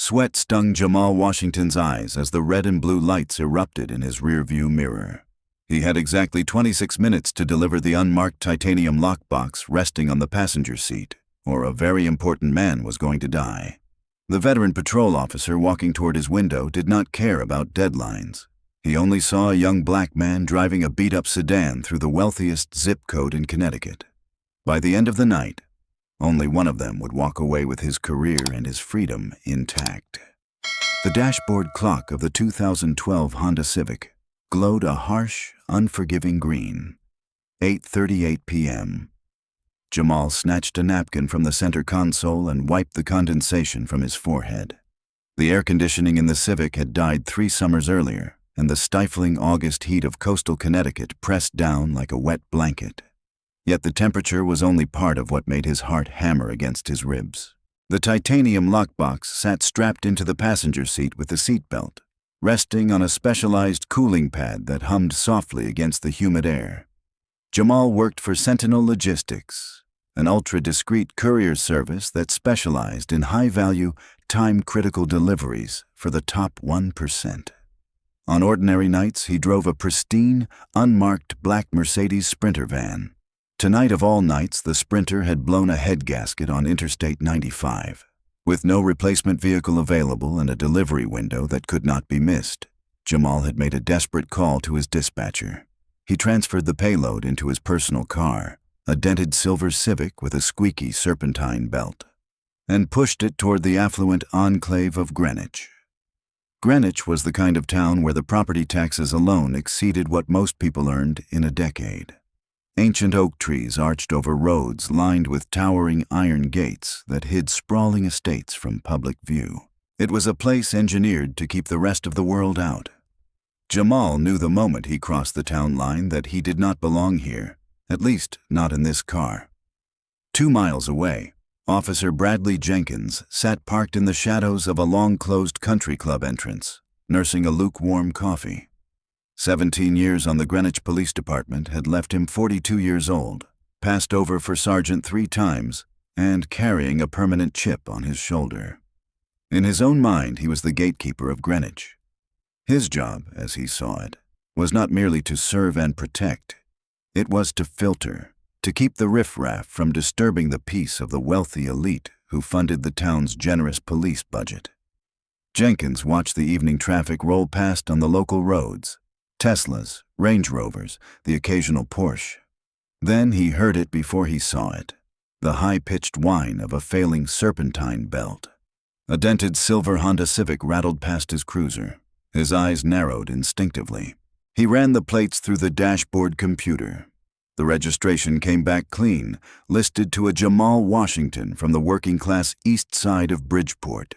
Sweat stung Jamal Washington's eyes as the red and blue lights erupted in his rearview mirror. He had exactly 26 minutes to deliver the unmarked titanium lockbox resting on the passenger seat, or a very important man was going to die. The veteran patrol officer walking toward his window did not care about deadlines. He only saw a young black man driving a beat-up sedan through the wealthiest zip code in Connecticut. By the end of the night, only one of them would walk away with his career and his freedom intact. The dashboard clock of the 2012 Honda Civic glowed a harsh, unforgiving green. 8:38 p.m. Jamal snatched a napkin from the center console and wiped the condensation from his forehead. The air conditioning in the Civic had died 3 summers earlier, and the stifling August heat of coastal Connecticut pressed down like a wet blanket. Yet the temperature was only part of what made his heart hammer against his ribs. The titanium lockbox sat strapped into the passenger seat with the seatbelt, resting on a specialized cooling pad that hummed softly against the humid air. Jamal worked for Sentinel Logistics, an ultra-discreet courier service that specialized in high-value, time-critical deliveries for the top 1%. On ordinary nights, he drove a pristine, unmarked black Mercedes Sprinter van. Tonight of all nights, the Sprinter had blown a head gasket on Interstate 95. With no replacement vehicle available and a delivery window that could not be missed, Jamal had made a desperate call to his dispatcher. He transferred the payload into his personal car, a dented silver Civic with a squeaky serpentine belt, and pushed it toward the affluent enclave of Greenwich. Greenwich was the kind of town where the property taxes alone exceeded what most people earned in a decade. Ancient oak trees arched over roads lined with towering iron gates that hid sprawling estates from public view. It was a place engineered to keep the rest of the world out. Jamal knew the moment he crossed the town line that he did not belong here, at least not in this car. 2 miles away, Officer Bradley Jenkins sat parked in the shadows of a long-closed country club entrance, nursing a lukewarm coffee. 17 years on the Greenwich Police Department had left him 42 years old, passed over for sergeant 3 times, and carrying a permanent chip on his shoulder. In his own mind, he was the gatekeeper of Greenwich. His job, as he saw it, was not merely to serve and protect. It was to filter, to keep the riffraff from disturbing the peace of the wealthy elite who funded the town's generous police budget. Jenkins watched the evening traffic roll past on the local roads. Teslas, Range Rovers, the occasional Porsche. Then he heard it before he saw it, the high-pitched whine of a failing serpentine belt. A dented silver Honda Civic rattled past his cruiser. His eyes narrowed instinctively. He ran the plates through the dashboard computer. The registration came back clean, listed to a Jamal Washington from the working-class east side of Bridgeport.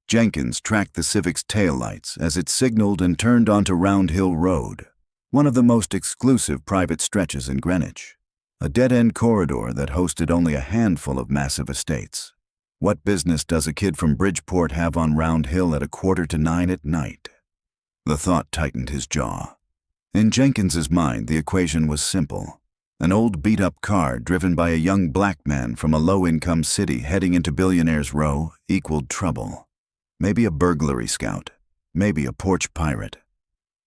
Jenkins tracked the Civic's taillights as it signaled and turned onto Round Hill Road, one of the most exclusive private stretches in Greenwich, a dead-end corridor that hosted only a handful of massive estates. What business does a kid from Bridgeport have on Round Hill at 8:45 at night? The thought tightened his jaw. In Jenkins's mind, the equation was simple. An old beat-up car driven by a young black man from a low-income city heading into Billionaire's Row equaled trouble. Maybe a burglary scout, maybe a porch pirate.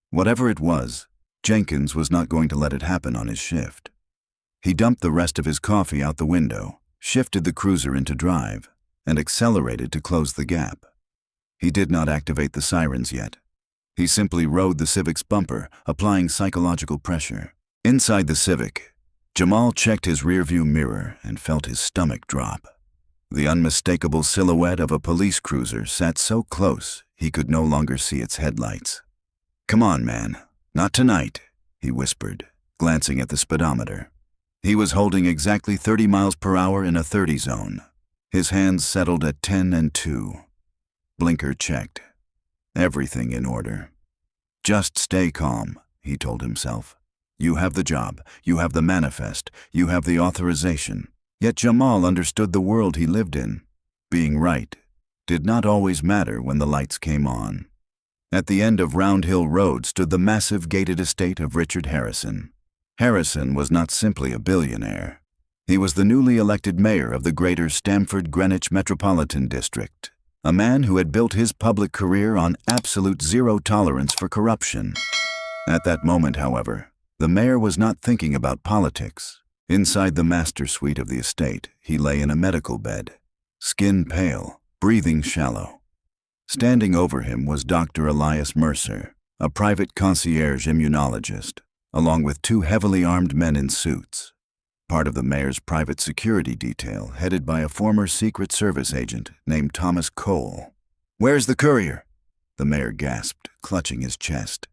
Whatever it was, Jenkins was not going to let it happen on his shift. He dumped the rest of his coffee out the window, shifted the cruiser into drive, and accelerated to close the gap. He did not activate the sirens yet. He simply rode the Civic's bumper, applying psychological pressure. Inside the Civic, Jamal checked his rearview mirror and felt his stomach drop. The unmistakable silhouette of a police cruiser sat so close he could no longer see its headlights. "Come on, man. Not tonight," he whispered, glancing at the speedometer. He was holding exactly 30 miles per hour in a 30 zone. His hands settled at 10 and 2. Blinker checked. Everything in order. "Just stay calm," he told himself. "You have the job, you have the manifest, you have the authorization." Yet Jamal understood the world he lived in. Being right did not always matter when the lights came on. At the end of Round Hill Road stood the massive gated estate of Richard Harrison. Harrison was not simply a billionaire. He was the newly elected mayor of the greater Stamford-Greenwich Metropolitan District, A man who had built his public career on absolute zero tolerance for corruption. At that moment, however, the mayor was not thinking about politics. Inside the master suite of the estate, he lay in a medical bed, skin pale, breathing shallow. Standing over him was Dr. Elias Mercer, a private concierge immunologist, along with two heavily armed men in suits, part of the mayor's private security detail headed by a former Secret Service agent named Thomas Cole. "Where's the courier?" the mayor gasped, clutching his chest.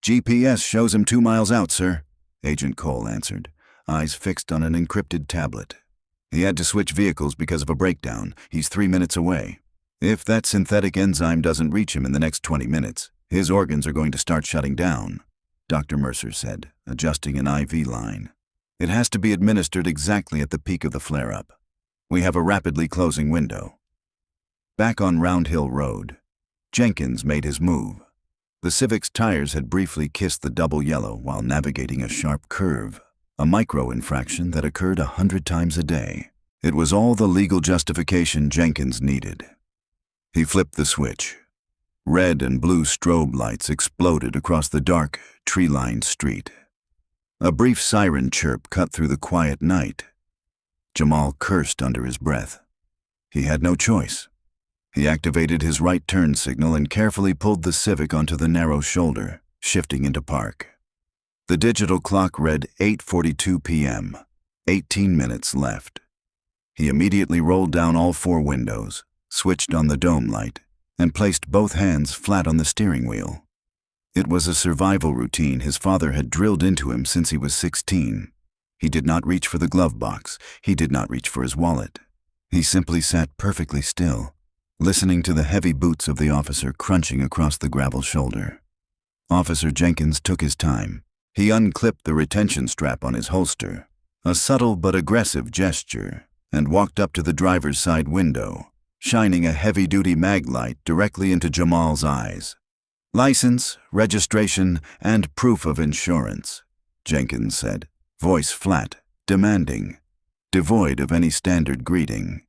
"GPS shows him 2 miles out, sir," Agent Cole answered, eyes fixed on an encrypted tablet. "He had to switch vehicles because of a breakdown. He's 3 minutes away. If that synthetic enzyme doesn't reach him in the next 20 minutes, his organs are going to start shutting down," Dr. Mercer said, adjusting an IV line. "It has to be administered exactly at the peak of the flare-up. We have a rapidly closing window." Back on Round Hill Road, Jenkins made his move. The Civic's tires had briefly kissed the double yellow while navigating a sharp curve, a micro-infraction that occurred 100 times a day. It was all the legal justification Jenkins needed. He flipped the switch. Red and blue strobe lights exploded across the dark, tree-lined street. A brief siren chirp cut through the quiet night. Jamal cursed under his breath. He had no choice. He activated his right turn signal and carefully pulled the Civic onto the narrow shoulder, shifting into park. The digital clock read 8:42 p.m., 18 minutes left. He immediately rolled down all 4 windows, switched on the dome light, and placed both hands flat on the steering wheel. It was a survival routine his father had drilled into him since he was 16. He did not reach for the glove box. He did not reach for his wallet. He simply sat perfectly still, listening to the heavy boots of the officer crunching across the gravel shoulder. Officer Jenkins took his time. He unclipped the retention strap on his holster, a subtle but aggressive gesture, and walked up to the driver's side window, shining a heavy-duty mag light directly into Jamal's eyes. "License, registration, and proof of insurance," Jenkins said, voice flat, demanding, devoid of any standard greeting.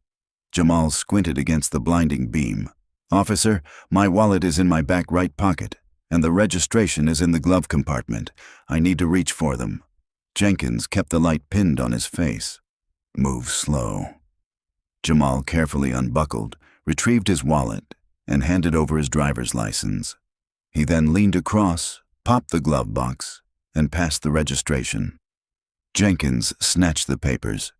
Jamal squinted against the blinding beam. "Officer, my wallet is in my back right pocket, and the registration is in the glove compartment. I need to reach for them." Jenkins kept the light pinned on his face. "Move slow." Jamal carefully unbuckled, retrieved his wallet, and handed over his driver's license. He then leaned across, popped the glove box, and passed the registration. Jenkins snatched the papers.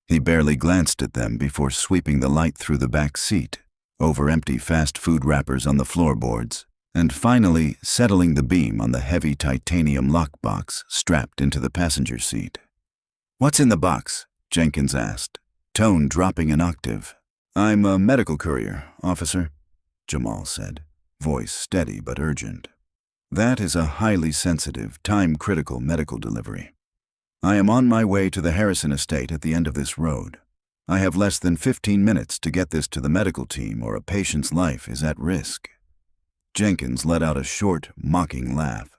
He barely glanced at them before sweeping the light through the back seat, over empty fast food wrappers on the floorboards, and finally settling the beam on the heavy titanium lockbox strapped into the passenger seat. "What's in the box?" Jenkins asked, tone dropping an octave. "I'm a medical courier, officer," Jamal said, voice steady but urgent. "That is a highly sensitive, time-critical medical delivery. I am on my way to the Harrison estate at the end of this road. I have less than 15 minutes to get this to the medical team or a patient's life is at risk." Jenkins let out a short, mocking laugh.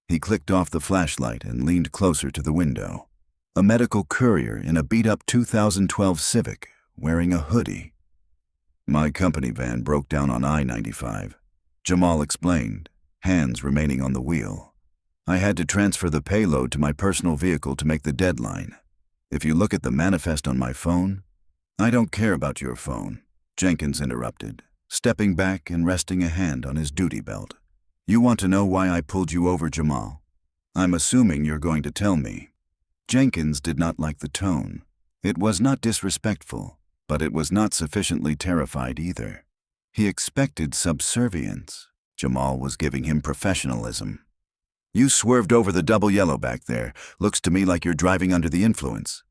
He clicked off the flashlight and leaned closer to the window. A medical courier in a beat-up 2012 Civic, wearing a hoodie. "My company van broke down on I-95, Jamal explained, hands remaining on the wheel. "I had to transfer the payload to my personal vehicle to make the deadline. If you look at the manifest on my phone—" "I don't care about your phone," Jenkins interrupted, stepping back and resting a hand on his duty belt. "You want to know why I pulled you over, Jamal? I'm assuming you're going to tell me." Jenkins did not like the tone. It was not disrespectful, but it was not sufficiently terrified either. He expected subservience. Jamal was giving him professionalism. "You swerved over the double yellow back there. Looks to me like you're driving under the influence."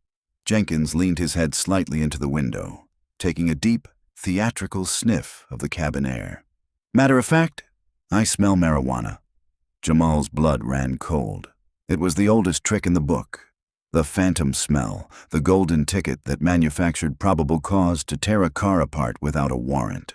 Jenkins leaned his head slightly into the window, taking a deep, theatrical sniff of the cabin air. "Matter of fact, I smell marijuana." Jamal's blood ran cold. It was the oldest trick in the book. The phantom smell, the golden ticket that manufactured probable cause to tear a car apart without a warrant.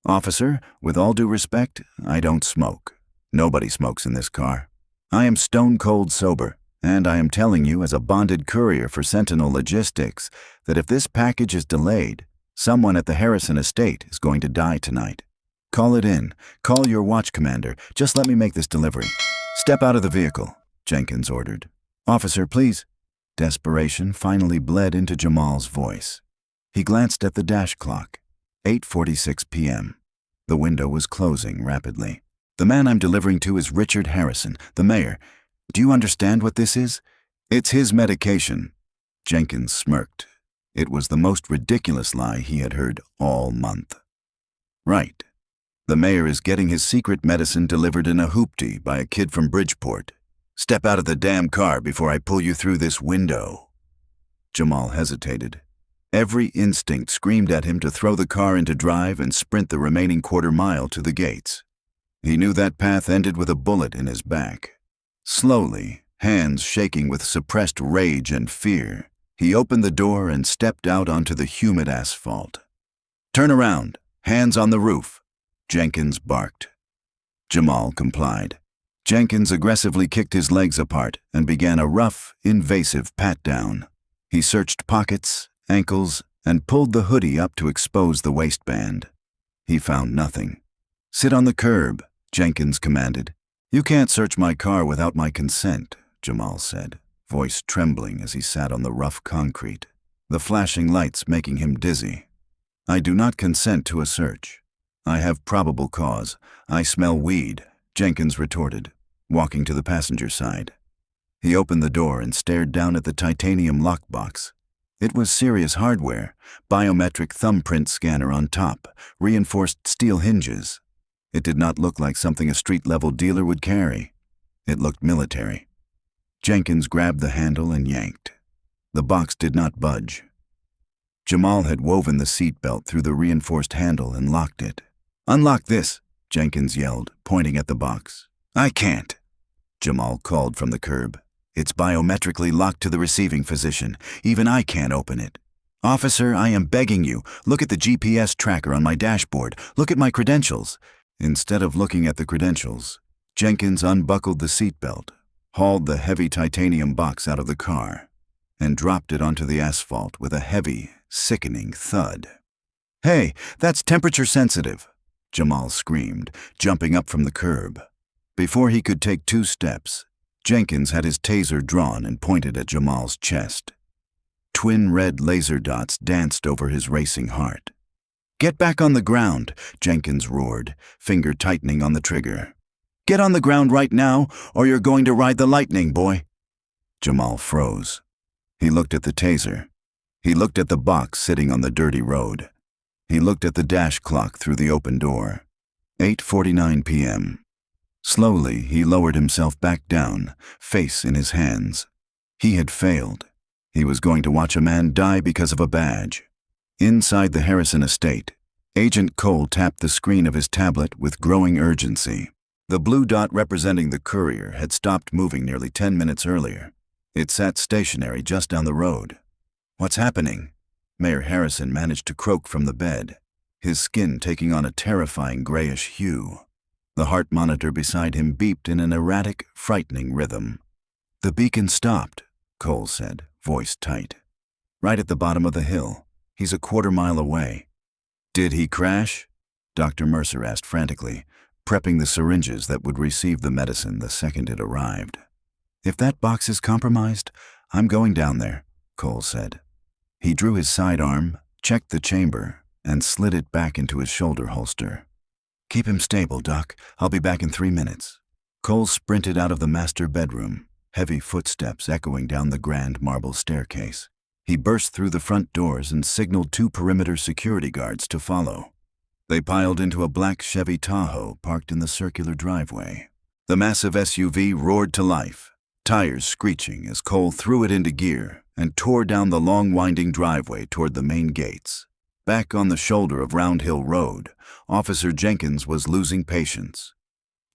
"Officer, with all due respect, I don't smoke. Nobody smokes in this car. I am stone cold sober, and I am telling you as a bonded courier for Sentinel Logistics that if this package is delayed, Someone at the Harrison estate is going to die tonight. Call it in. Call your watch commander. Just let me make this delivery. Step out of the vehicle, Jenkins ordered. Officer, please. Desperation finally bled into Jamal's voice. He glanced at the dash clock. 8:46 p.m. The window was closing rapidly. The man I'm delivering to is Richard Harrison, the mayor. Do you understand what this is? It's his medication. Jenkins smirked. It was the most ridiculous lie he had heard all month. Right. The mayor is getting his secret medicine delivered in a hoopty by a kid from Bridgeport. Step out of the damn car before I pull you through this window. Jamal hesitated. Every instinct screamed at him to throw the car into drive and sprint the remaining quarter-mile to the gates. He knew that path ended with a bullet in his back. Slowly, hands shaking with suppressed rage and fear, he opened the door and stepped out onto the humid asphalt. Turn around, hands on the roof, Jenkins barked. Jamal complied. Jenkins aggressively kicked his legs apart and began a rough, invasive pat-down. He searched pockets, ankles, and pulled the hoodie up to expose the waistband. He found nothing. Sit on the curb, Jenkins commanded. You can't search my car without my consent, Jamal said, voice trembling as he sat on the rough concrete, the flashing lights making him dizzy. I do not consent to a search. I have probable cause. I smell weed, Jenkins retorted, walking to the passenger side. He opened the door and stared down at the titanium lockbox. It was serious hardware, biometric thumbprint scanner on top, reinforced steel hinges. It did not look like something a street-level dealer would carry. It looked military. Jenkins grabbed the handle and yanked. The box did not budge. Jamal had woven the seat belt through the reinforced handle and locked it. Unlock this, Jenkins yelled, pointing at the box. I can't, Jamal called from the curb. It's biometrically locked to the receiving physician. Even I can't open it. Officer, I am begging you. Look at the GPS tracker on my dashboard. Look at my credentials. Instead of looking at the credentials, Jenkins unbuckled the seatbelt, hauled the heavy titanium box out of the car, and dropped it onto the asphalt with a heavy, sickening thud. Hey, that's temperature sensitive, Jamal screamed, jumping up from the curb. Before he could take 2 steps, Jenkins had his taser drawn and pointed at Jamal's chest. Twin red laser dots danced over his racing heart. Get back on the ground, Jenkins roared, finger tightening on the trigger. Get on the ground right now, or you're going to ride the lightning, boy. Jamal froze. He looked at the taser. He looked at the box sitting on the dirty road. He looked at the dash clock through the open door. 8:49 p.m. Slowly, he lowered himself back down, face in his hands. He had failed. He was going to watch a man die because of a badge. Inside the Harrison estate, Agent Cole tapped the screen of his tablet with growing urgency. The blue dot representing the Courier had stopped moving nearly 10 minutes earlier. It sat stationary just down the road. What's happening? Mayor Harrison managed to croak from the bed, his skin taking on a terrifying grayish hue. The heart monitor beside him beeped in an erratic, frightening rhythm. The beacon stopped, Cole said, voice tight. Right at the bottom of the hill. He's a quarter-mile away. Did he crash? Dr. Mercer asked frantically, prepping the syringes that would receive the medicine the second it arrived. If that box is compromised, I'm going down there, Cole said. He drew his sidearm, checked the chamber, and slid it back into his shoulder holster. Keep him stable, Doc. I'll be back in 3 minutes. Cole sprinted out of the master bedroom, heavy footsteps echoing down the grand marble staircase. He burst through the front doors and signaled 2 perimeter security guards to follow. They piled into a black Chevy Tahoe parked in the circular driveway. The massive SUV roared to life, tires screeching as Cole threw it into gear and tore down the long winding driveway toward the main gates. Back on the shoulder of Round Hill Road, Officer Jenkins was losing patience.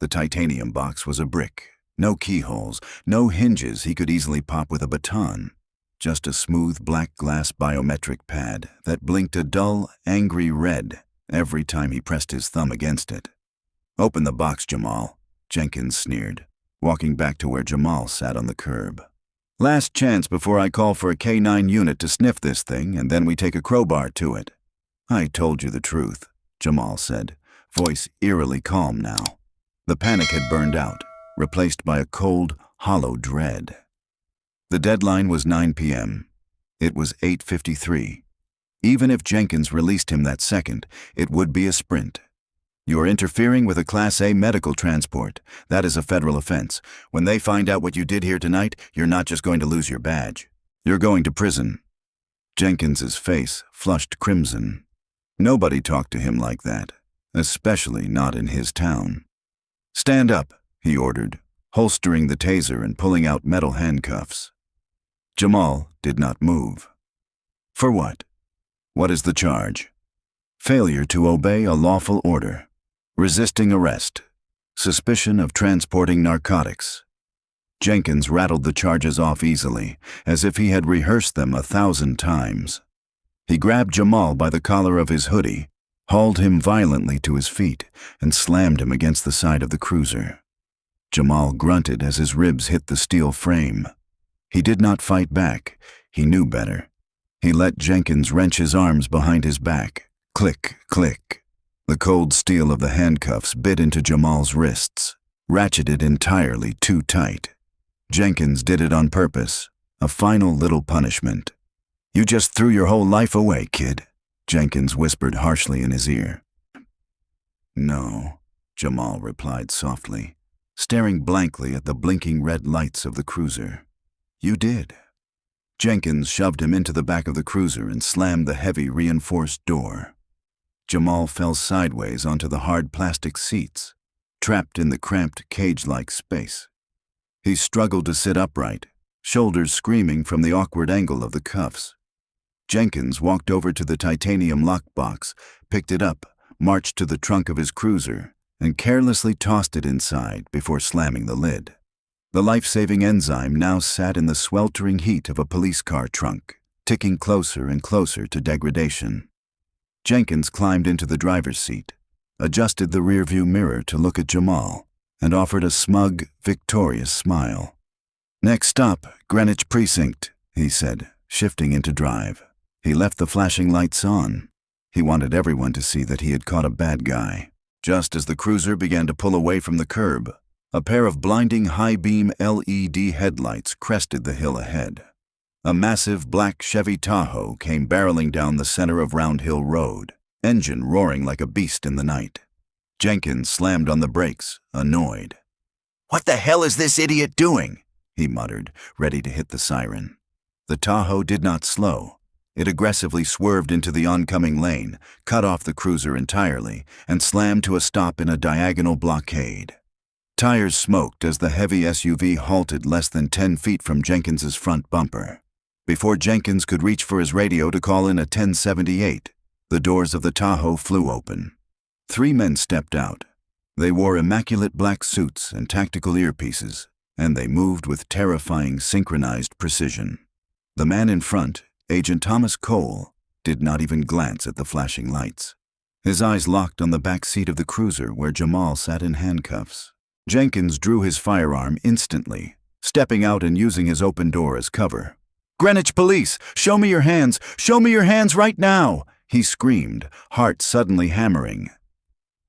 The titanium box was a brick, no keyholes, no hinges he could easily pop with a baton. Just a smooth black glass biometric pad that blinked a dull, angry red every time he pressed his thumb against it. Open the box, Jamal, Jenkins sneered, walking back to where Jamal sat on the curb. Last chance before I call for a K9 unit to sniff this thing, and then we take a crowbar to it. "I told you the truth," Jamal said, voice eerily calm now. The panic had burned out, replaced by a cold, hollow dread. The deadline was 9 p.m. It was 8:53. Even if Jenkins released him that second, it would be a sprint. "You are interfering with a Class A medical transport. That is a federal offense. When they find out what you did here tonight, you're not just going to lose your badge. You're going to prison." Jenkins's face flushed crimson. Nobody talked to him like that, especially not in his town. "Stand up," he ordered, holstering the taser and pulling out metal handcuffs. Jamal did not move. "For what? What is the charge?" "Failure to obey a lawful order. Resisting arrest. Suspicion of transporting narcotics." Jenkins rattled the charges off easily, as if he had rehearsed them 1,000 times. He grabbed Jamal by the collar of his hoodie, hauled him violently to his feet, and slammed him against the side of the cruiser. Jamal grunted as his ribs hit the steel frame. He did not fight back. He knew better. He let Jenkins wrench his arms behind his back. Click, click. The cold steel of the handcuffs bit into Jamal's wrists, ratcheted entirely too tight. Jenkins did it on purpose, a final little punishment. "You just threw your whole life away, kid," Jenkins whispered harshly in his ear. "No," Jamal replied softly, staring blankly at the blinking red lights of the cruiser. "You did." Jenkins shoved him into the back of the cruiser and slammed the heavy reinforced door. Jamal fell sideways onto the hard plastic seats, trapped in the cramped cage-like space. He struggled to sit upright, shoulders screaming from the awkward angle of the cuffs. Jenkins walked over to the titanium lockbox, picked it up, marched to the trunk of his cruiser, and carelessly tossed it inside before slamming the lid. The life-saving enzyme now sat in the sweltering heat of a police car trunk, ticking closer and closer to degradation. Jenkins climbed into the driver's seat, adjusted the rearview mirror to look at Jamal, and offered a smug, victorious smile. "Next stop, Greenwich Precinct," he said, shifting into drive. He left the flashing lights on. He wanted everyone to see that he had caught a bad guy. Just as the cruiser began to pull away from the curb, a pair of blinding high-beam LED headlights crested the hill ahead. A massive black Chevy Tahoe came barreling down the center of Round Hill Road, engine roaring like a beast in the night. Jenkins slammed on the brakes, annoyed. "What the hell is this idiot doing?" he muttered, ready to hit the siren. The Tahoe did not slow. It aggressively swerved into the oncoming lane, cut off the cruiser entirely, and slammed to a stop in a diagonal blockade. Tires smoked as the heavy SUV halted less than 10 feet from Jenkins's front bumper. Before Jenkins could reach for his radio to call in a 1078, the doors of the Tahoe flew open. 3 men stepped out. They wore immaculate black suits and tactical earpieces, and they moved with terrifying synchronized precision. The man in front, Agent Thomas Cole, did not even glance at the flashing lights. His eyes locked on the back seat of the cruiser where Jamal sat in handcuffs. Jenkins drew his firearm instantly, stepping out and using his open door as cover. "Greenwich Police! Show me your hands! Show me your hands right now!" he screamed, heart suddenly hammering.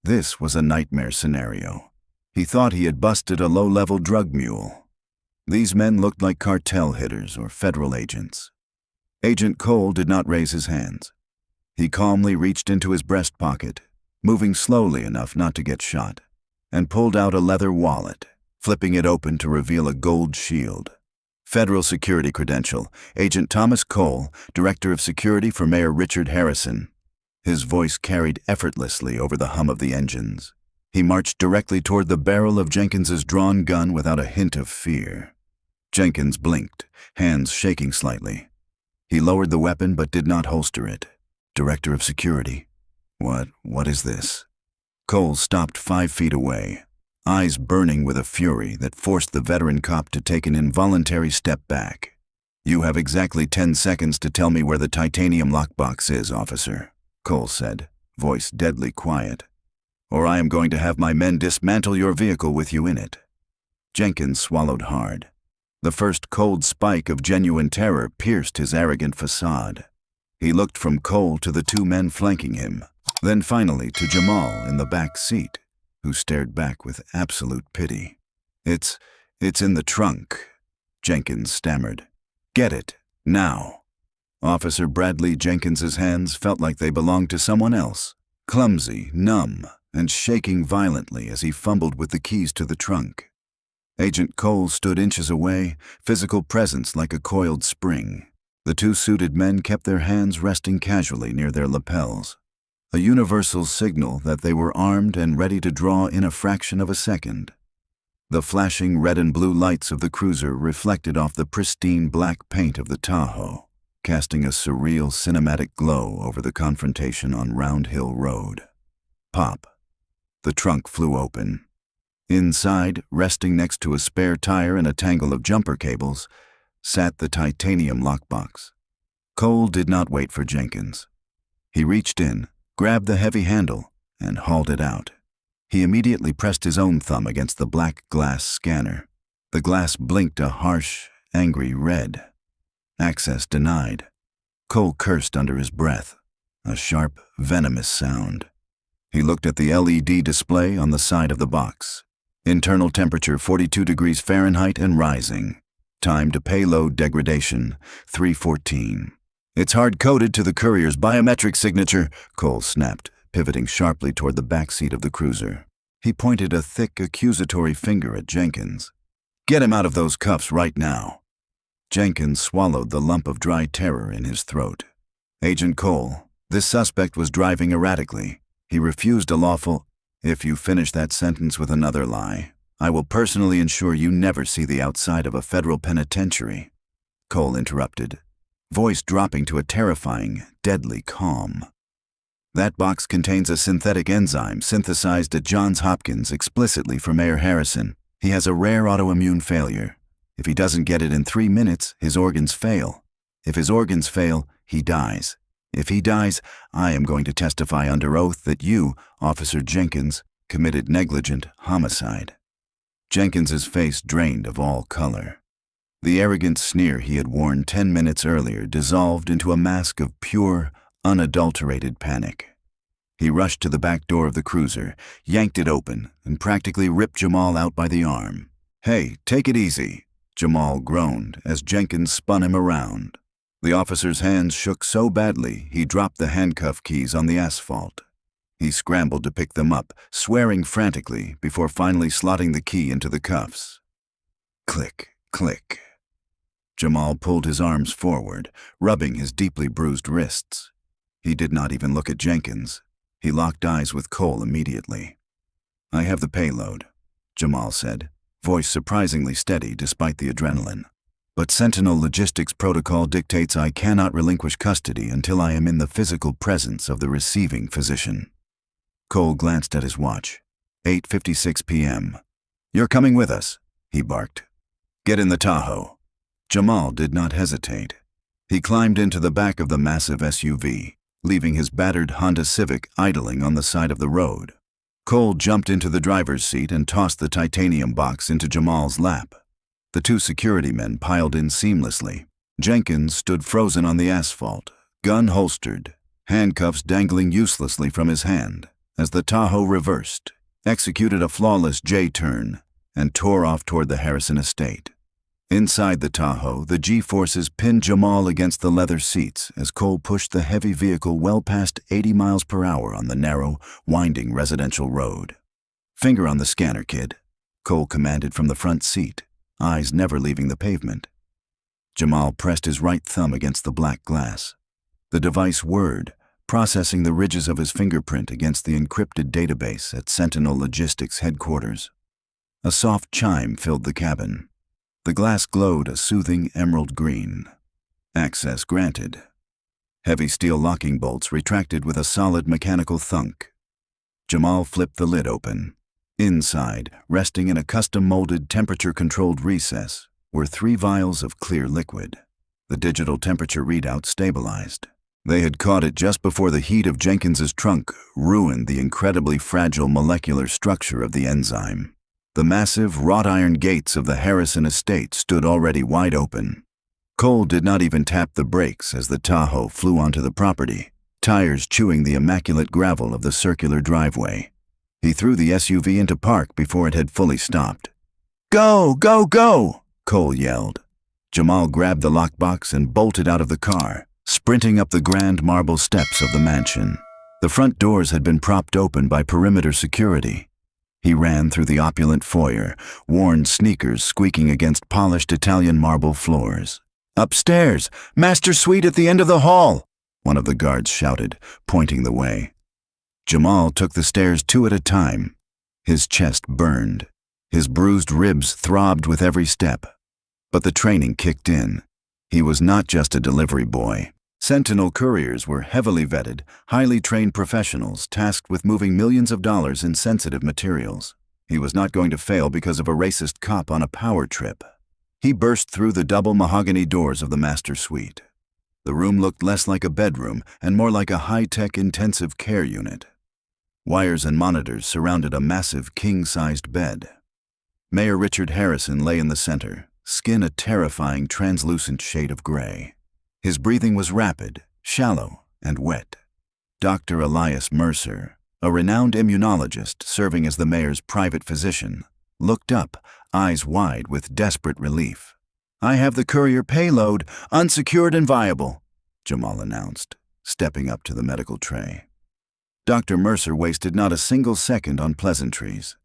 This was a nightmare scenario. He thought he had busted a low-level drug mule. These men looked like cartel hitters or federal agents. Agent Cole did not raise his hands. He calmly reached into his breast pocket, moving slowly enough not to get shot, and pulled out a leather wallet, flipping it open to reveal a gold shield. Federal security credential, Agent Thomas Cole, Director of Security for Mayor Richard Harrison. His voice carried effortlessly over the hum of the engines. He marched directly toward the barrel of Jenkins's drawn gun without a hint of fear. Jenkins blinked, hands shaking slightly. He lowered the weapon but did not holster it. Director of Security. What is this? Cole stopped 5 feet away, eyes burning with a fury that forced the veteran cop to take an involuntary step back. "You have exactly 10 seconds to tell me where the titanium lockbox is, officer," Cole said, voice deadly quiet. "Or I am going to have my men dismantle your vehicle with you in it." Jenkins swallowed hard. The first cold spike of genuine terror pierced his arrogant facade. He looked from Cole to the two men flanking him, then finally to Jamal in the back seat, who stared back with absolute pity. It's in the trunk," Jenkins stammered. "Get it, now." Officer Bradley Jenkins's hands felt like they belonged to someone else, clumsy, numb, and shaking violently as he fumbled with the keys to the trunk. Agent Cole stood inches away, physical presence like a coiled spring. The two suited men kept their hands resting casually near their lapels, a universal signal that they were armed and ready to draw in a fraction of a second. The flashing red and blue lights of the cruiser reflected off the pristine black paint of the Tahoe, casting a surreal cinematic glow over the confrontation on Round Hill Road. Pop. The trunk flew open. Inside, resting next to a spare tire and a tangle of jumper cables, sat the titanium lockbox. Cole did not wait for Jenkins. He reached in, grabbed the heavy handle, and hauled it out. He immediately pressed his own thumb against the black glass scanner. The glass blinked a harsh, angry red. Access denied. Cole cursed under his breath, a sharp, venomous sound. He looked at the LED display on the side of the box. Internal temperature 42 degrees Fahrenheit and rising. Time to payload degradation, 3:14. "It's hard-coded to the Courier's biometric signature," Cole snapped, pivoting sharply toward the back seat of the cruiser. He pointed a thick, accusatory finger at Jenkins. "Get him out of those cuffs right now." Jenkins swallowed the lump of dry terror in his throat. "Agent Cole, this suspect was driving erratically. He refused a lawful—" "If you finish that sentence with another lie, I will personally ensure you never see the outside of a federal penitentiary," Cole interrupted, voice dropping to a terrifying, deadly calm. "That box contains a synthetic enzyme synthesized at Johns Hopkins explicitly for Mayor Harrison. He has a rare autoimmune failure. If he doesn't get it in 3 minutes, his organs fail. If his organs fail, he dies. If he dies, I am going to testify under oath that you, Officer Jenkins, committed negligent homicide." Jenkins's face drained of all color. The arrogant sneer he had worn 10 minutes earlier dissolved into a mask of pure, unadulterated panic. He rushed to the back door of the cruiser, yanked it open, and practically ripped Jamal out by the arm. "Hey, take it easy," Jamal groaned as Jenkins spun him around. The officer's hands shook so badly he dropped the handcuff keys on the asphalt. He scrambled to pick them up, swearing frantically before finally slotting the key into the cuffs. Click, click. Jamal pulled his arms forward, rubbing his deeply bruised wrists. He did not even look at Jenkins. He locked eyes with Cole immediately. "I have the payload," Jamal said, voice surprisingly steady despite the adrenaline. "But Sentinel Logistics Protocol dictates I cannot relinquish custody until I am in the physical presence of the receiving physician." Cole glanced at his watch. 8:56 p.m. "You're coming with us," he barked. "Get in the Tahoe." Jamal did not hesitate. He climbed into the back of the massive SUV, leaving his battered Honda Civic idling on the side of the road. Cole jumped into the driver's seat and tossed the titanium box into Jamal's lap. The two security men piled in seamlessly. Jenkins stood frozen on the asphalt, gun holstered, handcuffs dangling uselessly from his hand, as the Tahoe reversed, executed a flawless J-turn, and tore off toward the Harrison estate. Inside the Tahoe, the G-forces pinned Jamal against the leather seats as Cole pushed the heavy vehicle well past 80 miles per hour on the narrow, winding residential road. "Finger on the scanner, kid," Cole commanded from the front seat, eyes never leaving the pavement. Jamal pressed his right thumb against the black glass. The device whirred, processing the ridges of his fingerprint against the encrypted database at Sentinel Logistics headquarters. A soft chime filled the cabin. The glass glowed a soothing emerald green. Access granted. Heavy steel locking bolts retracted with a solid mechanical thunk. Jamal flipped the lid open. Inside, resting in a custom-molded temperature-controlled recess, were 3 vials of clear liquid. The digital temperature readout stabilized. They had caught it just before the heat of Jenkins's trunk ruined the incredibly fragile molecular structure of the enzyme. The massive wrought iron gates of the Harrison estate stood already wide open. Cole did not even tap the brakes as the Tahoe flew onto the property, tires chewing the immaculate gravel of the circular driveway. He threw the SUV into park before it had fully stopped. "Go, go, go!" Cole yelled. Jamal grabbed the lockbox and bolted out of the car, sprinting up the grand marble steps of the mansion. The front doors had been propped open by perimeter security. He ran through the opulent foyer, worn sneakers squeaking against polished Italian marble floors. "Upstairs! Master suite at the end of the hall!" one of the guards shouted, pointing the way. Jamal took the stairs 2 at a time. His chest burned. His bruised ribs throbbed with every step. But the training kicked in. He was not just a delivery boy. Sentinel couriers were heavily vetted, highly trained professionals tasked with moving millions of dollars in sensitive materials. He was not going to fail because of a racist cop on a power trip. He burst through the double mahogany doors of the master suite. The room looked less like a bedroom and more like a high-tech intensive care unit. Wires and monitors surrounded a massive king-sized bed. Mayor Richard Harrison lay in the center, skin a terrifying translucent shade of gray. His breathing was rapid, shallow, and wet. Dr. Elias Mercer, a renowned immunologist serving as the mayor's private physician, looked up, eyes wide with desperate relief. "I have the Courier payload, unsecured and viable," Jamal announced, stepping up to the medical tray. Dr. Mercer wasted not a single second on pleasantries.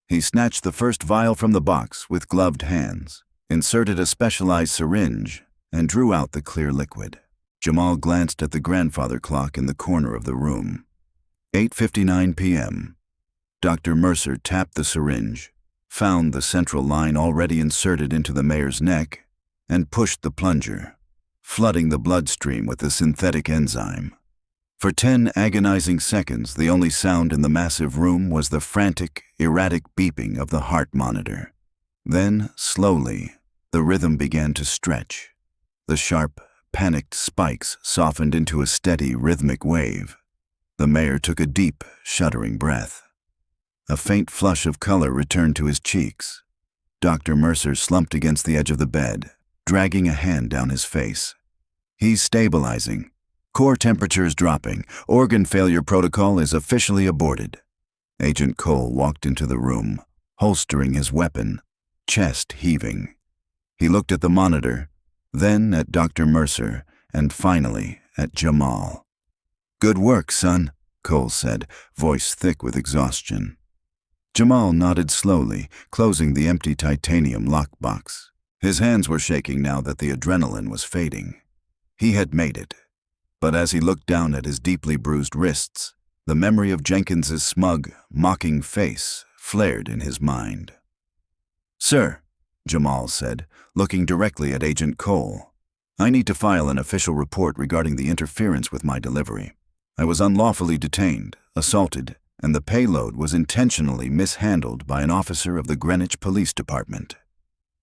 He snatched the first vial from the box with gloved hands, inserted a specialized syringe, and drew out the clear liquid. Jamal glanced at the grandfather clock in the corner of the room. 8:59 p.m. Dr. Mercer tapped the syringe, found the central line already inserted into the mayor's neck, and pushed the plunger, flooding the bloodstream with the synthetic enzyme. For 10 agonizing seconds, the only sound in the massive room was the frantic, erratic beeping of the heart monitor. Then, slowly, the rhythm began to stretch. The sharp, panicked spikes softened into a steady, rhythmic wave. The mayor took a deep, shuddering breath. A faint flush of color returned to his cheeks. Dr. Mercer slumped against the edge of the bed, dragging a hand down his face. "He's stabilizing. Core temperature is dropping. Organ failure protocol is officially aborted." Agent Cole walked into the room, holstering his weapon, chest heaving. He looked at the monitor, then at Dr. Mercer, and finally at Jamal. "Good work, son," Cole said, voice thick with exhaustion. Jamal nodded slowly, closing the empty titanium lockbox. His hands were shaking now that the adrenaline was fading. He had made it. But as he looked down at his deeply bruised wrists, the memory of Jenkins's smug, mocking face flared in his mind. "Sir," Jamal said, looking directly at Agent Cole, "I need to file an official report regarding the interference with my delivery. I was unlawfully detained, assaulted, and the payload was intentionally mishandled by an officer of the Greenwich Police Department."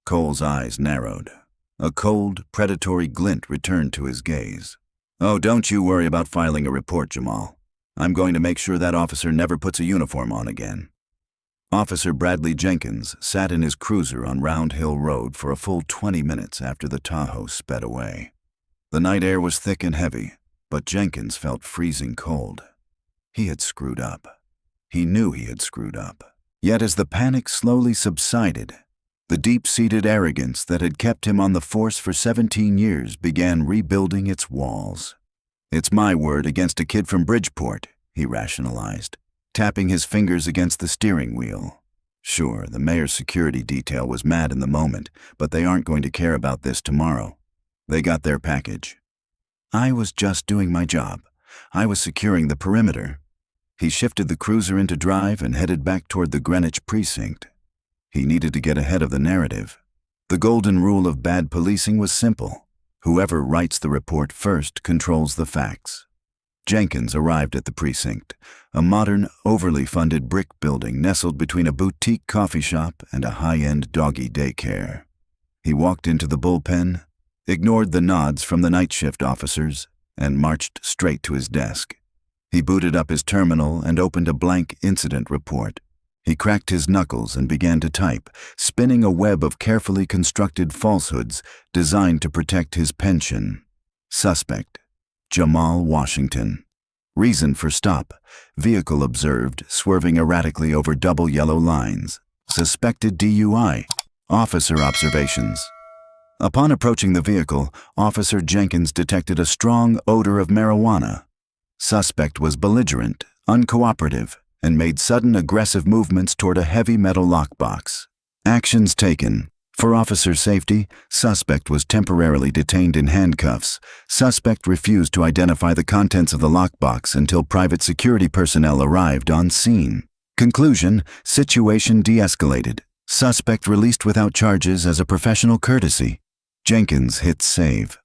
Cole's eyes narrowed. A cold, predatory glint returned to his gaze. "Oh, don't you worry about filing a report, Jamal. I'm going to make sure that officer never puts a uniform on again." Officer Bradley Jenkins sat in his cruiser on Round Hill Road for a full 20 minutes after the Tahoe sped away. The night air was thick and heavy, but Jenkins felt freezing cold. He had screwed up. He knew he had screwed up. Yet as the panic slowly subsided, the deep-seated arrogance that had kept him on the force for 17 years began rebuilding its walls. "It's my word against a kid from Bridgeport," he rationalized, tapping his fingers against the steering wheel. Sure, the mayor's security detail was mad in the moment, but they aren't going to care about this tomorrow. They got their package. "I was just doing my job. I was securing the perimeter." He shifted the cruiser into drive and headed back toward the Greenwich precinct. He needed to get ahead of the narrative. The golden rule of bad policing was simple. Whoever writes the report first controls the facts. Jenkins arrived at the precinct, a modern, overly funded brick building nestled between a boutique coffee shop and a high-end doggy daycare. He walked into the bullpen, ignored the nods from the night shift officers, and marched straight to his desk. He booted up his terminal and opened a blank incident report. He cracked his knuckles and began to type, spinning a web of carefully constructed falsehoods designed to protect his pension. Suspect: Jamal Washington. Reason for stop: vehicle observed swerving erratically over double yellow lines. Suspected DUI. Officer observations. Upon approaching the vehicle, Officer Jenkins detected a strong odor of marijuana. Suspect was belligerent, uncooperative, and made sudden aggressive movements toward a heavy metal lockbox. Actions taken. For officer safety, suspect was temporarily detained in handcuffs. Suspect refused to identify the contents of the lockbox until private security personnel arrived on scene. Conclusion: situation de-escalated. Suspect released without charges as a professional courtesy. Jenkins hit save.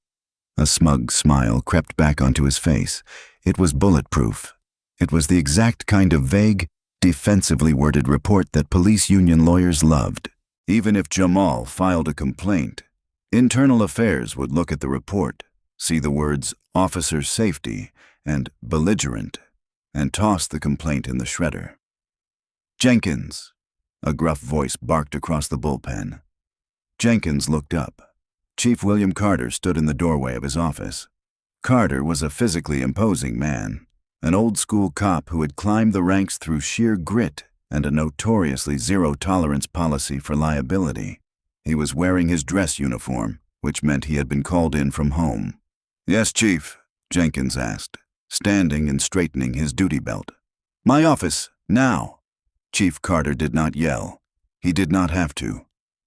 A smug smile crept back onto his face. It was bulletproof. It was the exact kind of vague, defensively worded report that police union lawyers loved. Even if Jamal filed a complaint, Internal Affairs would look at the report, see the words officer safety and belligerent, and toss the complaint in the shredder. Jenkins, a gruff voice barked across the bullpen. Jenkins looked up. Chief William Carter stood in the doorway of his office. Carter was a physically imposing man, an old-school cop who had climbed the ranks through sheer grit and a notoriously zero-tolerance policy for liability. He was wearing his dress uniform, which meant he had been called in from home. "Yes, Chief," Jenkins asked, standing and straightening his duty belt. "My office, now." Chief Carter did not yell. He did not have to.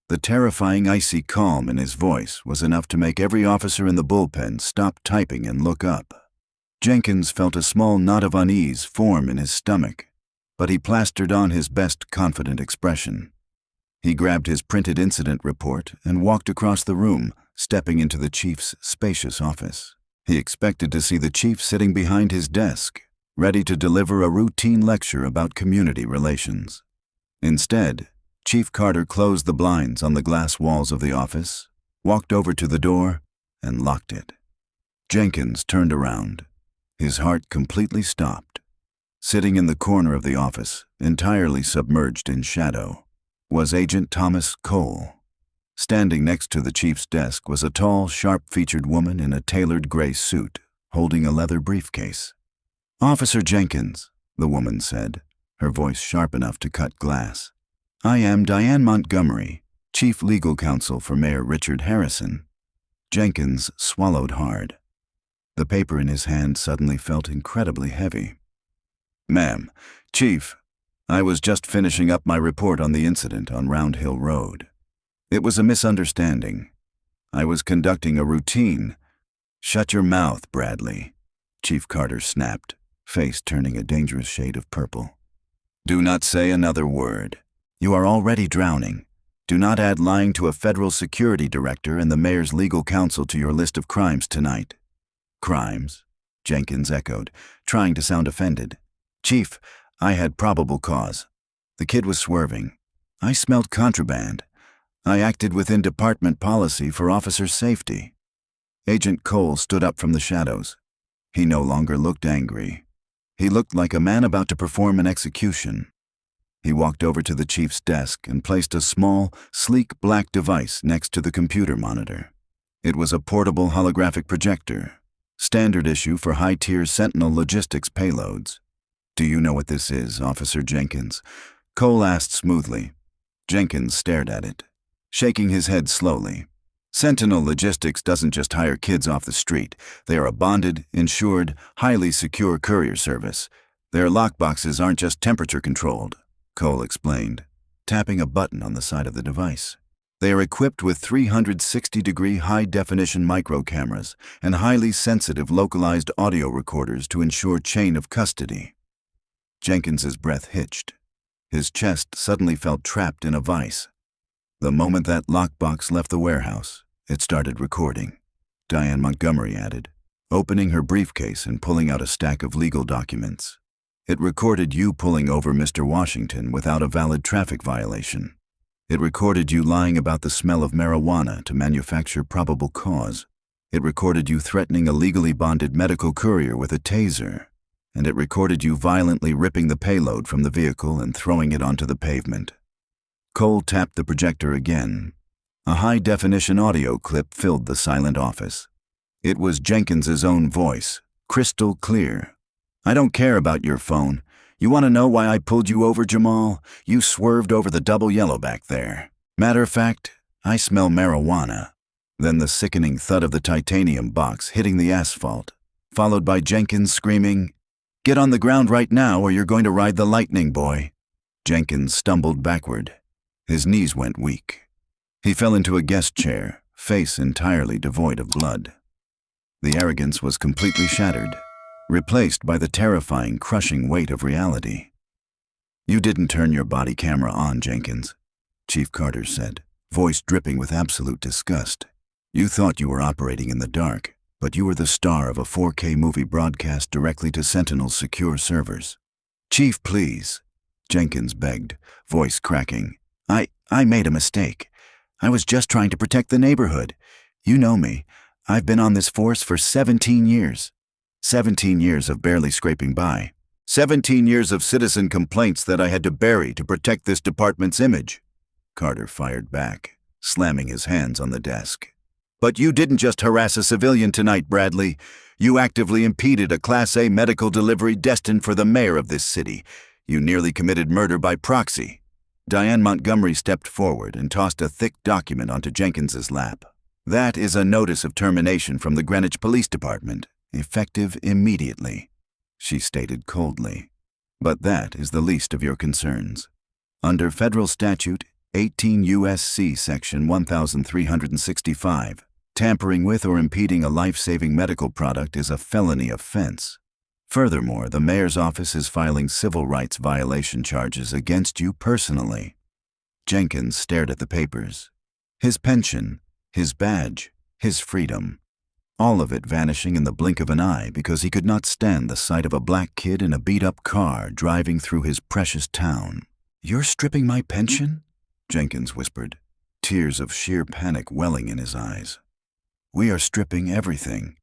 The terrifying icy calm in his voice was enough to make every officer in the bullpen stop typing and look up. Jenkins felt a small knot of unease form in his stomach, but he plastered on his best confident expression. He grabbed his printed incident report and walked across the room, stepping into the chief's spacious office. He expected to see the chief sitting behind his desk, ready to deliver a routine lecture about community relations. Instead, Chief Carter closed the blinds on the glass walls of the office, walked over to the door, and locked it. Jenkins turned around. His heart completely stopped. Sitting in the corner of the office, entirely submerged in shadow, was Agent Thomas Cole. Standing next to the chief's desk was a tall, sharp-featured woman in a tailored gray suit, holding a leather briefcase. "Officer Jenkins," the woman said, her voice sharp enough to cut glass. "I am Diane Montgomery, Chief Legal Counsel for Mayor Richard Harrison." Jenkins swallowed hard. The paper in his hand suddenly felt incredibly heavy. "Ma'am, Chief, I was just finishing up my report on the incident on Round Hill Road. It was a misunderstanding. I was conducting a routine." "Shut your mouth, Bradley," Chief Carter snapped, face turning a dangerous shade of purple. "Do not say another word. You are already drowning. Do not add lying to a federal security director and the mayor's legal counsel to your list of crimes tonight." "Crimes?" Jenkins echoed, trying to sound offended. "Chief, I had probable cause. The kid was swerving. I smelled contraband. I acted within department policy for officer safety." Agent Cole stood up from the shadows. He no longer looked angry. He looked like a man about to perform an execution. He walked over to the chief's desk and placed a small, sleek black device next to the computer monitor. It was a portable holographic projector, standard issue for high-tier Sentinel logistics payloads. "Do you know what this is, Officer Jenkins?" Cole asked smoothly. Jenkins stared at it, shaking his head slowly. "Sentinel Logistics doesn't just hire kids off the street. They are a bonded, insured, highly secure courier service. Their lockboxes aren't just temperature-controlled," Cole explained, tapping a button on the side of the device. "They are equipped with 360-degree high-definition micro-cameras and highly sensitive localized audio recorders to ensure chain of custody." Jenkins's breath hitched. His chest suddenly felt trapped in a vice. The moment that lockbox left the warehouse, it started recording, Diane Montgomery added, opening her briefcase and pulling out a stack of legal documents. "It recorded you pulling over Mr. Washington without a valid traffic violation. It recorded you lying about the smell of marijuana to manufacture probable cause. It recorded you threatening a legally bonded medical courier with a taser. and it recorded you violently ripping the payload from the vehicle and throwing it onto the pavement. Cole tapped the projector again. A high-definition audio clip filled the silent office. It was Jenkins's own voice, crystal clear. "I don't care about your phone. You want to know why I pulled you over, Jamal? You swerved over the double yellow back there. Matter of fact, I smell marijuana." Then the sickening thud of the titanium box hitting the asphalt, followed by Jenkins screaming, "Get on the ground right now or you're going to ride the lightning, boy." Jenkins stumbled backward. His knees went weak. He fell into a guest chair, face entirely devoid of blood. The arrogance was completely shattered, replaced by the terrifying, crushing weight of reality. "You didn't turn your body camera on, Jenkins," Chief Carter said, voice dripping with absolute disgust. "You thought you were operating in the dark, but you were the star of a 4K movie broadcast directly to Sentinel's secure servers." "Chief, please," Jenkins begged, voice cracking. I made a mistake. I was just trying to protect the neighborhood. You know me. I've been on this force for 17 years. 17 years of barely scraping by. 17 years of citizen complaints that I had to bury to protect this department's image," Carter fired back, slamming his hands on the desk. "But you didn't just harass a civilian tonight, Bradley. You actively impeded a Class A medical delivery destined for the mayor of this city. You nearly committed murder by proxy." Diane Montgomery stepped forward and tossed a thick document onto Jenkins's lap. "That is a notice of termination from the Greenwich Police Department, effective immediately," she stated coldly. "But that is the least of your concerns. Under federal statute 18 U.S.C. section 1365, tampering with or impeding a life-saving medical product is a felony offense. Furthermore, the mayor's office is filing civil rights violation charges against you personally." Jenkins stared at the papers. His pension, his badge, his freedom. All of it vanishing in the blink of an eye because he could not stand the sight of a black kid in a beat-up car driving through his precious town. "You're stripping my pension?" Jenkins whispered, tears of sheer panic welling in his eyes. "We are stripping everything."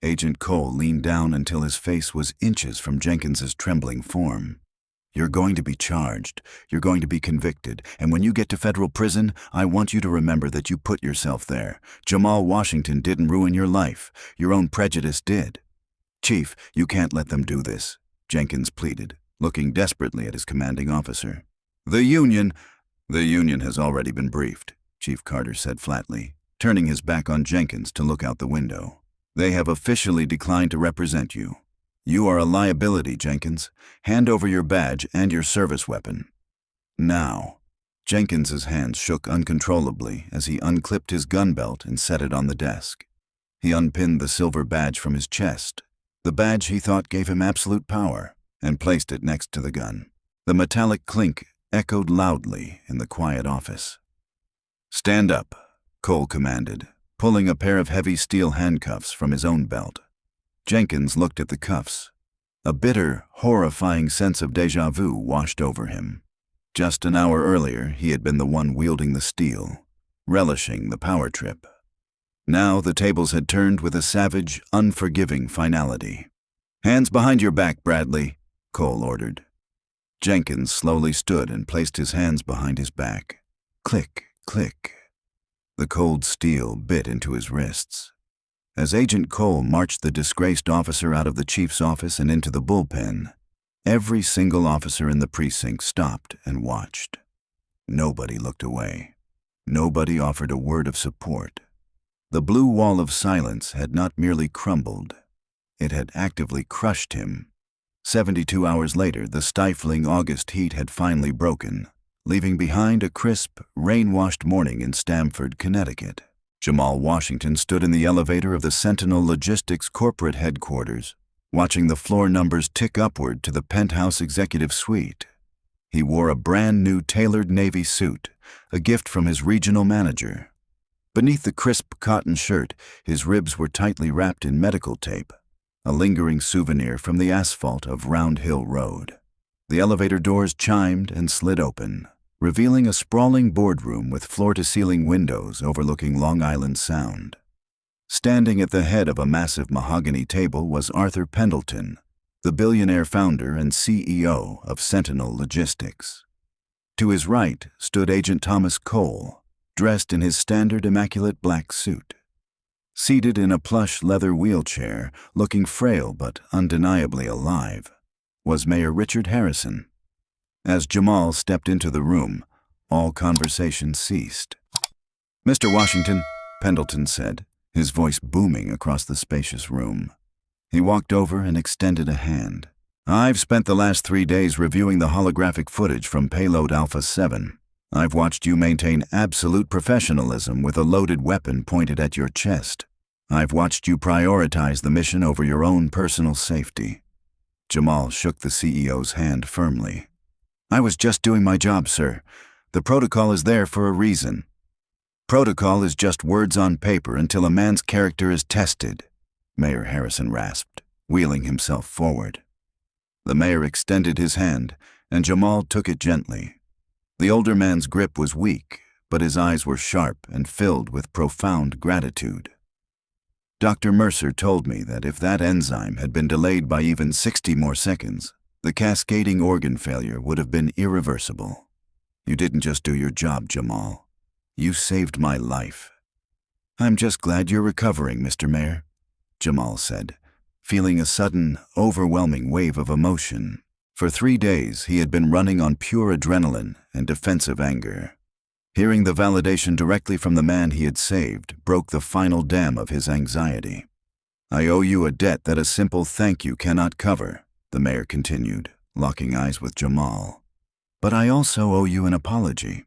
Agent Cole leaned down until his face was inches from Jenkins's trembling form. "You're going to be charged. You're going to be convicted. And when you get to federal prison, I want you to remember that you put yourself there. Jamal Washington didn't ruin your life. Your own prejudice did." "Chief, you can't let them do this," Jenkins pleaded, looking desperately at his commanding officer. The Union has already been briefed," Chief Carter said flatly, turning his back on Jenkins to look out the window. "They have officially declined to represent you. You are a liability, Jenkins. Hand over your badge and your service weapon. Now." Jenkins's hands shook uncontrollably as he unclipped his gun belt and set it on the desk. He unpinned the silver badge from his chest, the badge he thought gave him absolute power, and placed it next to the gun. The metallic clink echoed loudly in the quiet office. "Stand up," Cole commanded, pulling a pair of heavy steel handcuffs from his own belt. Jenkins looked at the cuffs. A bitter, horrifying sense of déjà vu washed over him. Just an hour earlier, he had been the one wielding the steel, relishing the power trip. Now the tables had turned with a savage, unforgiving finality. "Hands behind your back, Bradley," Cole ordered. Jenkins slowly stood and placed his hands behind his back. Click, click. The cold steel bit into his wrists. As Agent Cole marched the disgraced officer out of the chief's office and into the bullpen, every single officer in the precinct stopped and watched. Nobody looked away. Nobody offered a word of support. The blue wall of silence had not merely crumbled, it had actively crushed him. 72 hours later, the stifling August heat had finally broken, leaving behind a crisp, rain-washed morning in Stamford, Connecticut. Jamal Washington stood in the elevator of the Sentinel Logistics corporate headquarters, watching the floor numbers tick upward to the penthouse executive suite. He wore a brand-new tailored navy suit, a gift from his regional manager. Beneath the crisp cotton shirt, his ribs were tightly wrapped in medical tape, a lingering souvenir from the asphalt of Round Hill Road. The elevator doors chimed and slid open, revealing a sprawling boardroom with floor-to-ceiling windows overlooking Long Island Sound. Standing at the head of a massive mahogany table was Arthur Pendleton, the billionaire founder and CEO of Sentinel Logistics. To his right stood Agent Thomas Cole, dressed in his standard immaculate black suit. Seated in a plush leather wheelchair, looking frail but undeniably alive, was Mayor Richard Harrison. As Jamal stepped into the room, all conversation ceased. "Mr. Washington," Pendleton said, his voice booming across the spacious room. He walked over and extended a hand. "I've spent the last 3 days reviewing the holographic footage from Payload Alpha 7. I've watched you maintain absolute professionalism with a loaded weapon pointed at your chest. I've watched you prioritize the mission over your own personal safety." Jamal shook the CEO's hand firmly. "I was just doing my job, sir. The protocol is there for a reason." "Protocol is just words on paper until a man's character is tested," Mayor Harrison rasped, wheeling himself forward. The mayor extended his hand, and Jamal took it gently. The older man's grip was weak, but his eyes were sharp and filled with profound gratitude. "Dr. Mercer told me that if that enzyme had been delayed by even 60 more seconds, the cascading organ failure would have been irreversible. You didn't just do your job, Jamal. You saved my life." "I'm just glad you're recovering, Mr. Mayor," Jamal said, feeling a sudden, overwhelming wave of emotion. For 3 days, he had been running on pure adrenaline and defensive anger. Hearing the validation directly from the man he had saved broke the final dam of his anxiety. "I owe you a debt that a simple thank you cannot cover," the mayor continued, locking eyes with Jamal. "But I also owe you an apology.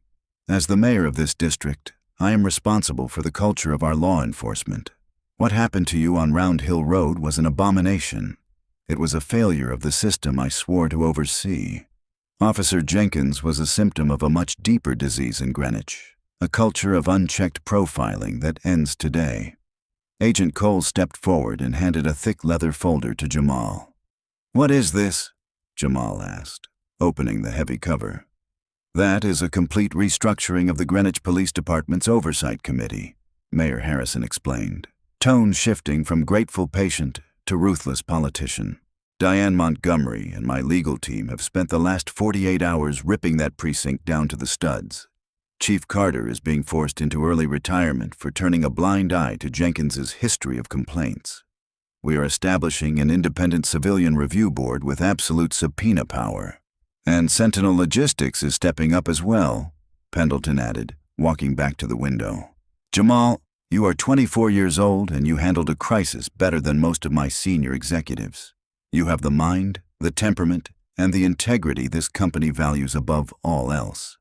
As the mayor of this district, I am responsible for the culture of our law enforcement. What happened to you on Round Hill Road was an abomination. It was a failure of the system I swore to oversee. Officer Jenkins was a symptom of a much deeper disease in Greenwich, a culture of unchecked profiling that ends today." Agent Cole stepped forward and handed a thick leather folder to Jamal. "What is this?" Jamal asked, opening the heavy cover. "That is a complete restructuring of the Greenwich Police Department's Oversight Committee," Mayor Harrison explained, tone shifting from grateful patient to ruthless politician. "Diane Montgomery and my legal team have spent the last 48 hours ripping that precinct down to the studs. Chief Carter is being forced into early retirement for turning a blind eye to Jenkins's history of complaints. We are establishing an independent civilian review board with absolute subpoena power. And Sentinel Logistics is stepping up as well," Pendleton added, walking back to the window. "Jamal, you are 24 years old and you handled a crisis better than most of my senior executives. You have the mind, the temperament, and the integrity this company values above all else."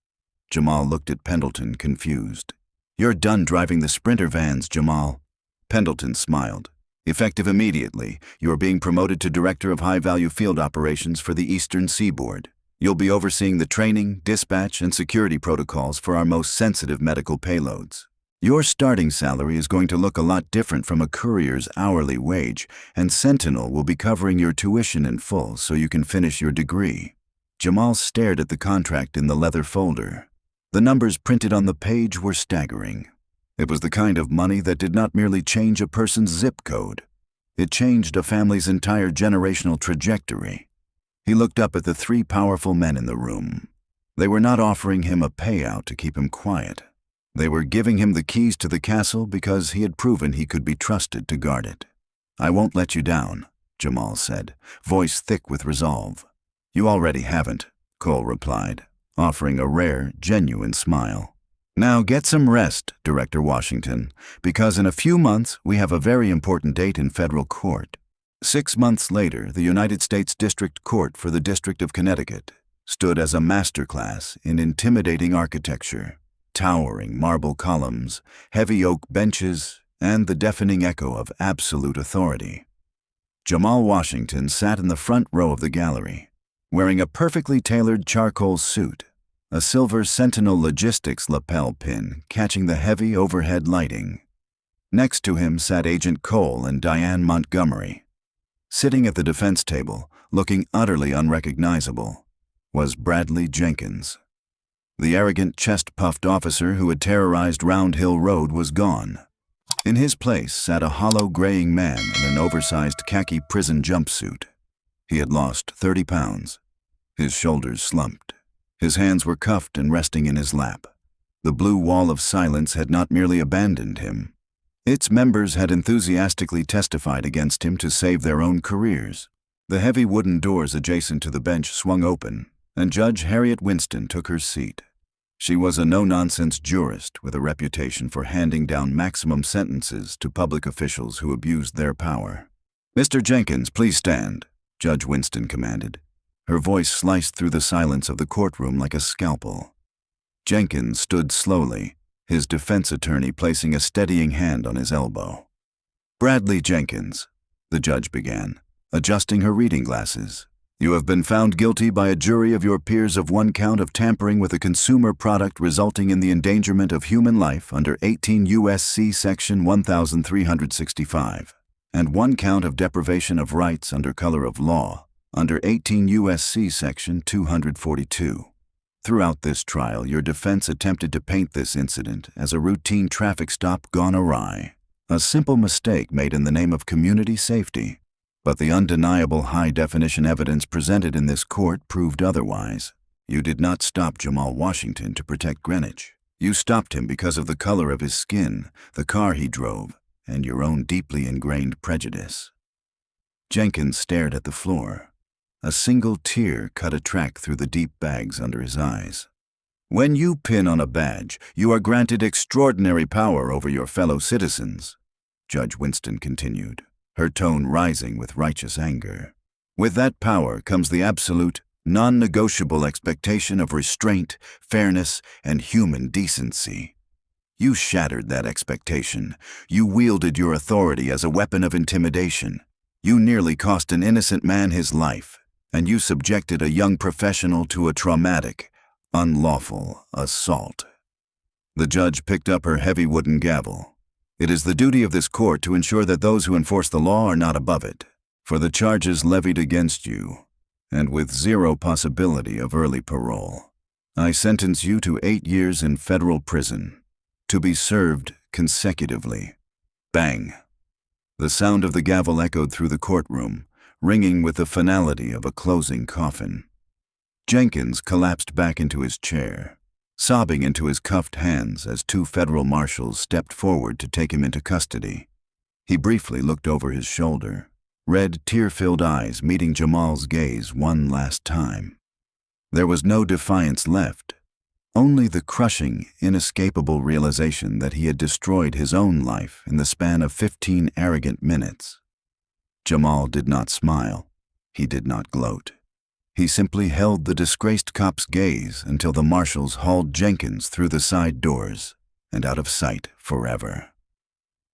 Jamal looked at Pendleton, confused. "You're done driving the Sprinter vans, Jamal." Pendleton smiled. "Effective immediately, you are being promoted to Director of High-Value Field Operations for the Eastern Seaboard. You'll be overseeing the training, dispatch, and security protocols for our most sensitive medical payloads. Your starting salary is going to look a lot different from a courier's hourly wage, and Sentinel will be covering your tuition in full so you can finish your degree." Jamal stared at the contract in the leather folder. The numbers printed on the page were staggering. It was the kind of money that did not merely change a person's zip code. It changed a family's entire generational trajectory. He looked up at the 3 powerful men in the room. They were not offering him a payout to keep him quiet. They were giving him the keys to the castle because he had proven he could be trusted to guard it. "I won't let you down," Jamal said, voice thick with resolve. "You already haven't," Cole replied, offering a rare, genuine smile. "Now get some rest, Director Washington, because in a few months we have a very important date in federal court." 6 months later, the United States District Court for the District of Connecticut stood as a masterclass in intimidating architecture. Towering marble columns, heavy oak benches, and the deafening echo of absolute authority. Jamal Washington sat in the front row of the gallery, wearing a perfectly tailored charcoal suit, a silver Sentinel Logistics lapel pin catching the heavy overhead lighting. Next to him sat Agent Cole and Diane Montgomery. Sitting at the defense table, looking utterly unrecognizable, was Bradley Jenkins. The arrogant, chest-puffed officer who had terrorized Round Hill Road was gone. In his place sat a hollow, graying man in an oversized khaki prison jumpsuit. He had lost 30 pounds. His shoulders slumped. His hands were cuffed and resting in his lap. The blue wall of silence had not merely abandoned him. Its members had enthusiastically testified against him to save their own careers. The heavy wooden doors adjacent to the bench swung open, and Judge Harriet Winston took her seat. She was a no-nonsense jurist with a reputation for handing down maximum sentences to public officials who abused their power. "Mr. Jenkins, please stand," Judge Winston commanded. Her voice sliced through the silence of the courtroom like a scalpel. Jenkins stood slowly, his defense attorney placing a steadying hand on his elbow. "Bradley Jenkins," the judge began, adjusting her reading glasses. "You have been found guilty by a jury of your peers of one count of tampering with a consumer product resulting in the endangerment of human life under 18 U.S.C. Section 1365, and one count of deprivation of rights under color of law under 18 U.S.C. Section 242. Throughout this trial, your defense attempted to paint this incident as a routine traffic stop gone awry, a simple mistake made in the name of community safety. But the undeniable high-definition evidence presented in this court proved otherwise. You did not stop Jamal Washington to protect Greenwich. You stopped him because of the color of his skin, the car he drove, and your own deeply ingrained prejudice." Jenkins stared at the floor. A single tear cut a track through the deep bags under his eyes. "When you pin on a badge, you are granted extraordinary power over your fellow citizens," Judge Winston continued, her tone rising with righteous anger. "With that power comes the absolute, non-negotiable expectation of restraint, fairness, and human decency. You shattered that expectation. You wielded your authority as a weapon of intimidation. You nearly cost an innocent man his life, and you subjected a young professional to a traumatic, unlawful assault." The judge picked up her heavy wooden gavel. "It is the duty of this court to ensure that those who enforce the law are not above it. For the charges levied against you, and with zero possibility of early parole, I sentence you to 8 years in federal prison, to be served consecutively." Bang! The sound of the gavel echoed through the courtroom, ringing with the finality of a closing coffin. Jenkins collapsed back into his chair, sobbing into his cuffed hands as 2 federal marshals stepped forward to take him into custody. He briefly looked over his shoulder, red, tear-filled eyes meeting Jamal's gaze one last time. There was no defiance left, only the crushing, inescapable realization that he had destroyed his own life in the span of 15 arrogant minutes. Jamal did not smile. He did not gloat. He simply held the disgraced cop's gaze until the marshals hauled Jenkins through the side doors and out of sight forever.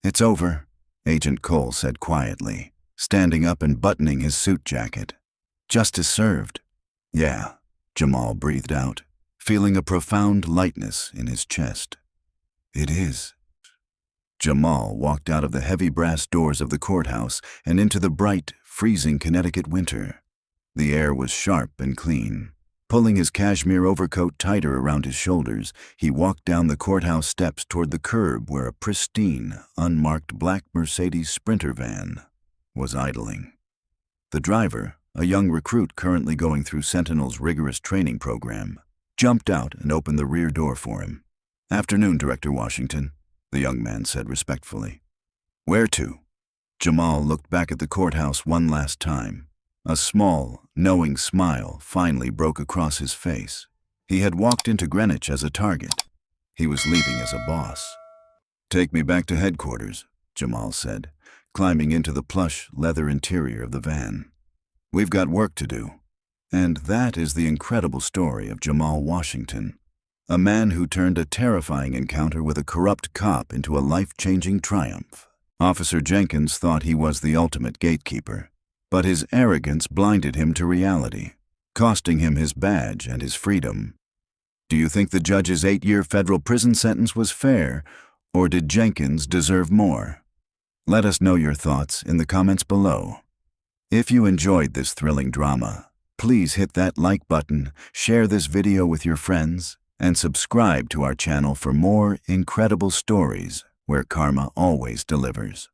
"It's over," Agent Cole said quietly, standing up and buttoning his suit jacket. "Justice served." "Yeah," Jamal breathed out, feeling a profound lightness in his chest. "It is." Jamal walked out of the heavy brass doors of the courthouse and into the bright, freezing Connecticut winter. The air was sharp and clean. Pulling his cashmere overcoat tighter around his shoulders, he walked down the courthouse steps toward the curb where a pristine, unmarked black Mercedes Sprinter van was idling. The driver, a young recruit currently going through Sentinel's rigorous training program, jumped out and opened the rear door for him. "Afternoon, Director Washington," the young man said respectfully. "Where to?" Jamal looked back at the courthouse one last time. A small, knowing smile finally broke across his face. He had walked into Greenwich as a target. He was leaving as a boss. "Take me back to headquarters," Jamal said, climbing into the plush leather interior of the van. "We've got work to do." And that is the incredible story of Jamal Washington, a man who turned a terrifying encounter with a corrupt cop into a life-changing triumph. Officer Jenkins thought he was the ultimate gatekeeper, but his arrogance blinded him to reality, costing him his badge and his freedom. Do you think the judge's 8-year federal prison sentence was fair, or did Jenkins deserve more? Let us know your thoughts in the comments below. If you enjoyed this thrilling drama, please hit that like button, share this video with your friends, and subscribe to our channel for more incredible stories where karma always delivers.